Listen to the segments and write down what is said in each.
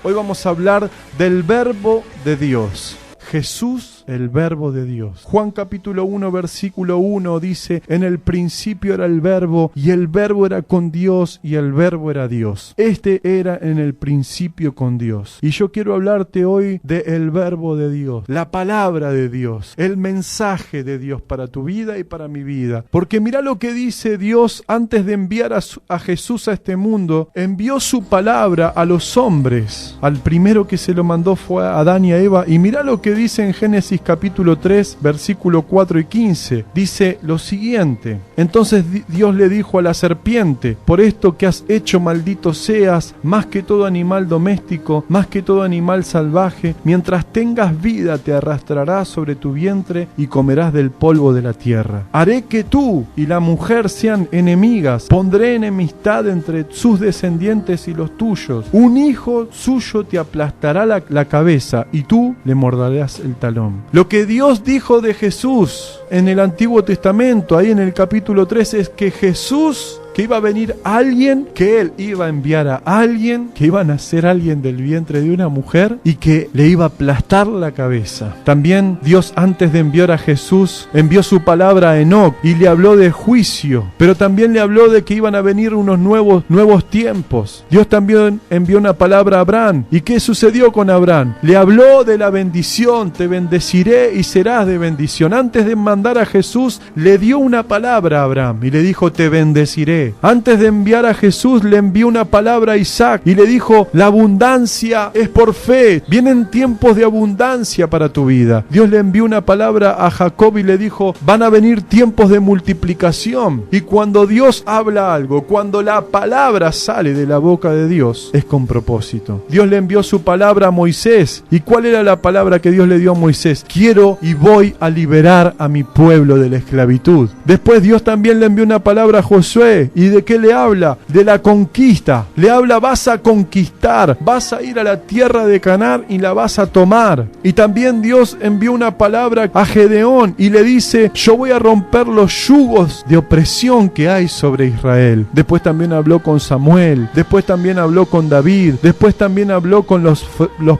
Hoy vamos a hablar del Verbo de Dios. Jesús, el Verbo de Dios. Juan capítulo 1, versículo 1 dice: en el principio era el Verbo, y el Verbo era con Dios, y el Verbo era Dios. Este era en el principio con Dios. Y yo quiero hablarte hoy del Verbo de Dios, la palabra de Dios, el mensaje de Dios para tu vida y para mi vida. Porque mira lo que dice Dios antes de enviar a Jesús a este mundo. Envió su palabra a los hombres. Al primero que se lo mandó fue a Adán y a Eva. Y mira lo que dice en Génesis capítulo 3, versículo 4 y 15. Dice lo siguiente: entonces Dios le dijo a la serpiente: por esto que has hecho, maldito seas, más que todo animal doméstico, más que todo animal salvaje. Mientras tengas vida te arrastrarás sobre tu vientre y comerás del polvo de la tierra. Haré que tú y la mujer sean enemigas. Pondré enemistad entre sus descendientes y los tuyos. Un hijo suyo te aplastará la cabeza y tú le morderás el talón. Lo que Dios dijo de Jesús en el Antiguo Testamento, ahí en el capítulo 3, es que Jesús, que iba a venir alguien, que Él iba a enviar a alguien, que iba a nacer alguien del vientre de una mujer y que le iba a aplastar la cabeza. También Dios, antes de enviar a Jesús, envió su palabra a Enoc y le habló de juicio, pero también le habló de que iban a venir unos nuevos tiempos. Dios también envió una palabra a Abraham. ¿Y qué sucedió con Abraham? Le habló de la bendición: te bendeciré y serás de bendición. Antes de mandar a Jesús, le dio una palabra a Abraham y le dijo: te bendeciré. Antes de enviar a Jesús, le envió una palabra a Isaac y le dijo: la abundancia es por fe. Vienen tiempos de abundancia para tu vida. Dios le envió una palabra a Jacob y le dijo: van a venir tiempos de multiplicación. Y cuando Dios habla algo, cuando la palabra sale de la boca de Dios, es con propósito. Dios le envió su palabra a Moisés. ¿Y cuál era la palabra que Dios le dio a Moisés? Quiero y voy a liberar a mi pueblo de la esclavitud. Después Dios también le envió una palabra a Josué. ¿Y de qué le habla? De la conquista. Le habla: vas a conquistar, vas a ir a la tierra de Canaán y la vas a tomar. Y también Dios envió una palabra a Gedeón y le dice: yo voy a romper los yugos de opresión que hay sobre Israel. Después también habló con Samuel. Después también habló con David. Después también habló con los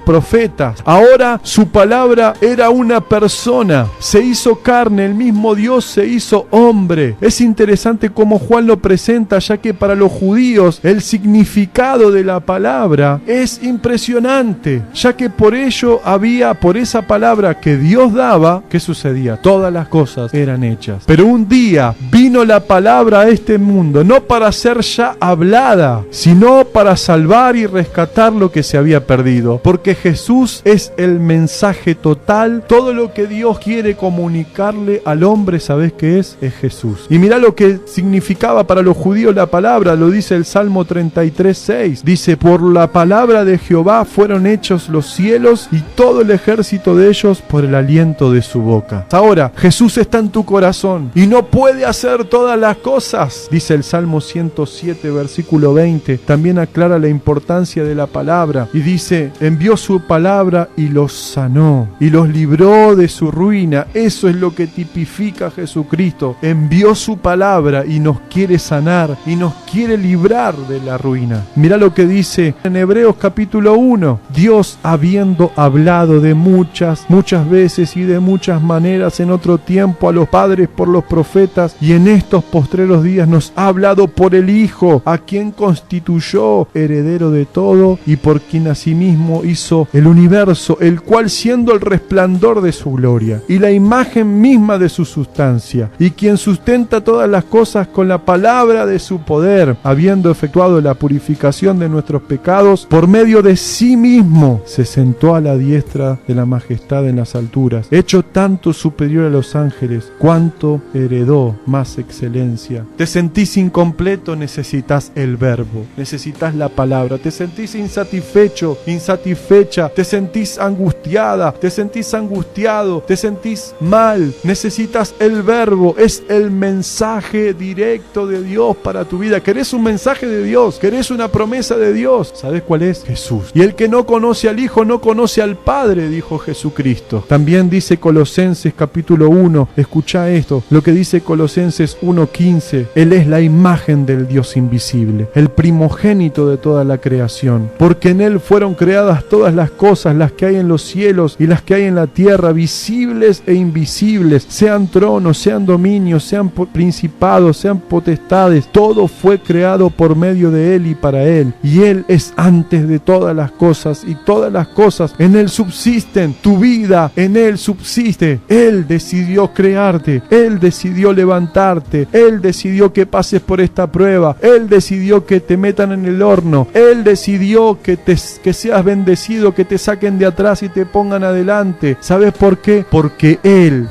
profetas. Ahora su palabra era una persona. Se hizo carne, el mismo Dios se hizo hombre. Es interesante cómo Juan lo presenta, ya que para los judíos el significado de la palabra es impresionante, ya que por esa palabra que Dios daba, ¿qué sucedía? Todas las cosas eran hechas. Pero un día vino la palabra a este mundo, no para ser ya hablada, sino para salvar y rescatar lo que se había perdido, porque Jesús es el mensaje total. Todo lo que Dios quiere comunicarle al hombre, ¿sabes qué es? Es Jesús. Y mirá lo que significaba para los judíos la palabra, lo dice el Salmo 33:6. Dice: por la palabra de Jehová fueron hechos los cielos y todo el ejército de ellos por el aliento de su boca. Ahora, Jesús está en tu corazón y no puede hacer todas las cosas. Dice el Salmo 107, versículo 20. También aclara la importancia de la palabra y dice: envió su palabra y los sanó y los libró de su ruina. Eso es lo que tipifica a Jesucristo. Envió su palabra y nos quiere sanar y nos quiere librar de la ruina. Mirá lo que dice en Hebreos capítulo 1. Dios, habiendo hablado de muchas veces y de muchas maneras en otro tiempo a los padres por los profetas, y en estos postreros días nos ha hablado por el Hijo, a quien constituyó heredero de todo y por quien asimismo hizo el universo, el cual, siendo el resplandor de su gloria y la imagen misma de su sustancia, y quien sustenta todas las cosas con la palabra de su poder, habiendo efectuado la purificación de nuestros pecados, por medio de sí mismo se sentó a la diestra de la majestad en las alturas, hecho tanto superior a los ángeles, cuanto heredó más excelencia. ¿Te sentís incompleto? Necesitas el Verbo, necesitas la palabra. ¿Te sentís insatisfecho, insatisfecha? ¿Te sentís angustiada? ¿Te sentís angustiado? ¿Te sentís mal? Necesitas el Verbo. Es el mensaje directo de Dios Dios para tu vida? ¿Querés un mensaje de Dios? ¿Querés una promesa de Dios? ¿Sabés cuál es? Jesús. Y el que no conoce al Hijo no conoce al Padre, dijo Jesucristo. También dice Colosenses capítulo 1, escuchá esto, lo que dice Colosenses 1:15, Él es la imagen del Dios invisible, el primogénito de toda la creación, porque en Él fueron creadas todas las cosas, las que hay en los cielos y las que hay en la tierra, visibles e invisibles, sean tronos, sean dominios, sean principados, sean potestades, todo fue creado por medio de Él y para Él, y Él es antes de todas las cosas, y todas las cosas en Él subsisten, tu vida en Él subsiste. Él decidió crearte, Él decidió levantarte, Él decidió que pases por esta prueba, Él decidió que te metan en el horno, Él decidió que seas bendecido, que te saquen de atrás y te pongan adelante. ¿Sabes por qué? Porque Él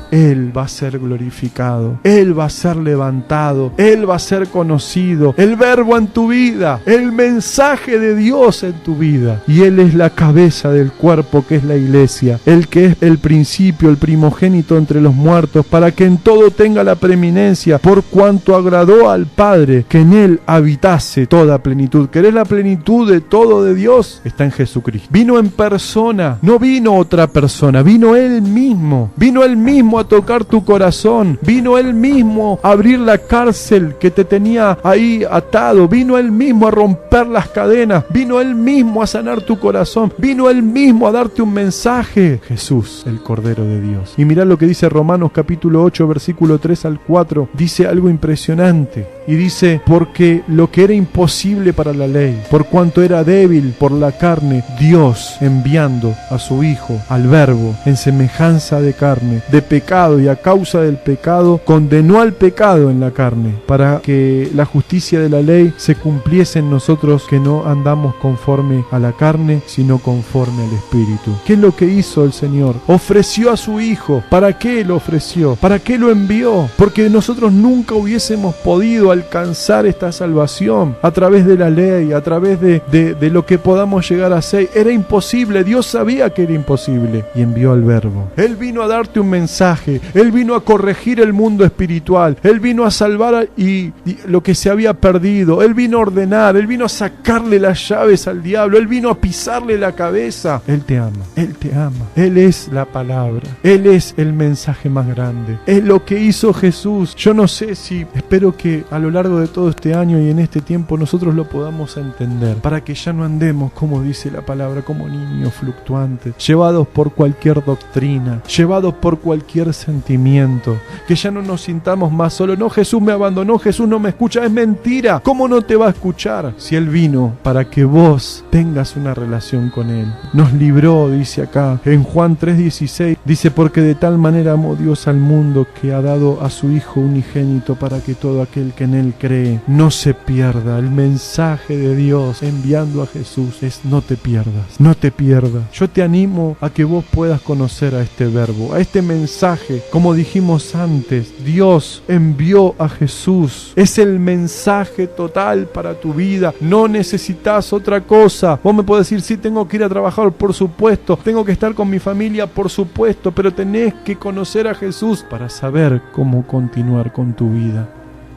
va a ser glorificado, Él va a ser levantado, Él va a ser conocido, el verbo en tu vida, el mensaje de Dios en tu vida, y Él es la cabeza del cuerpo que es la iglesia, el que es el principio, el primogénito entre los muertos, para que en todo tenga la preeminencia, por cuanto agradó al Padre que en Él habitase toda plenitud. ¿Querés la plenitud de todo de Dios? Está en Jesucristo. Vino en persona, no vino otra persona, vino Él mismo a tocar tu corazón, vino Él mismo a abrir la cárcel que te tenía ahí atado, vino Él mismo a romper las cadenas, vino Él mismo a sanar tu corazón, vino Él mismo a darte un mensaje. Jesús, el Cordero de Dios. Y mirá lo que dice Romanos capítulo 8, versículo 3 al 4, dice algo impresionante, y dice, porque lo que era imposible para la ley, por cuanto era débil por la carne, Dios, enviando a su Hijo, al Verbo, en semejanza de carne, de pecado, y a causa del pecado, condenó al pecado en la carne, para que la justicia de la ley se cumpliese en nosotros, que no andamos conforme a la carne, sino conforme al Espíritu. ¿Qué es lo que hizo el Señor? Ofreció a su Hijo. ¿Para qué lo ofreció? ¿Para qué lo envió? Porque nosotros nunca hubiésemos podido alcanzar esta salvación a través de la ley, a través de lo que podamos llegar a ser. Era imposible. Dios sabía que era imposible y envió al Verbo. Él vino a darte un mensaje. Él vino a corregir el mundo espiritual. Él vino a salvar y lo que se había perdido. Él vino a ordenar. Él vino a sacarle las llaves al diablo. Él vino a pisarle la cabeza. Él te ama. Él te ama. Él es la palabra. Él es el mensaje más grande. Es lo que hizo Jesús. Yo no sé si, espero que a lo largo de todo este año y en este tiempo nosotros lo podamos entender, para que ya no andemos, como dice la palabra, como niños fluctuantes, llevados por cualquier doctrina, llevados por cualquier sentimiento, que ya no nos sintamos más solos. No, Jesús me abandonó, Jesús no me escucha. Es mentira. ¿Cómo no te va a escuchar si Él vino para que vos tengas una relación con Él? Nos libró, dice acá en Juan 3:16, dice, porque de tal manera amó Dios al mundo que ha dado a su Hijo unigénito, para que todo aquel que en Él cree no se pierda. El mensaje de Dios enviando a Jesús es: no te pierdas, no te pierdas. Yo te animo a que vos puedas conocer a este Verbo, a este mensaje. Como dijimos antes, Dios envió a Jesús. Es el mensaje total para tu vida. No necesitas otra cosa. Vos me podés decir, sí, tengo que ir a trabajar, por supuesto, tengo que estar con mi familia, por supuesto, pero tenés que conocer a Jesús para saber cómo continuar con tu vida.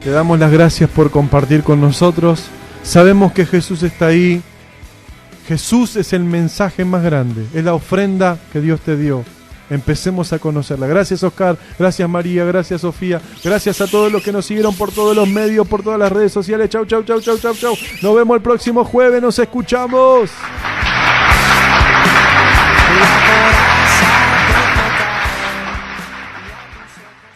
Te damos las gracias por compartir con nosotros. Sabemos que Jesús está ahí. Jesús es el mensaje más grande, es la ofrenda que Dios te dio. Empecemos a conocerla. Gracias, Oscar, gracias, María, gracias, Sofía, gracias a todos los que nos siguieron por todos los medios, por todas las redes sociales. Chau, chau, chau, chau, chau, chau. Nos vemos el próximo jueves, nos escuchamos.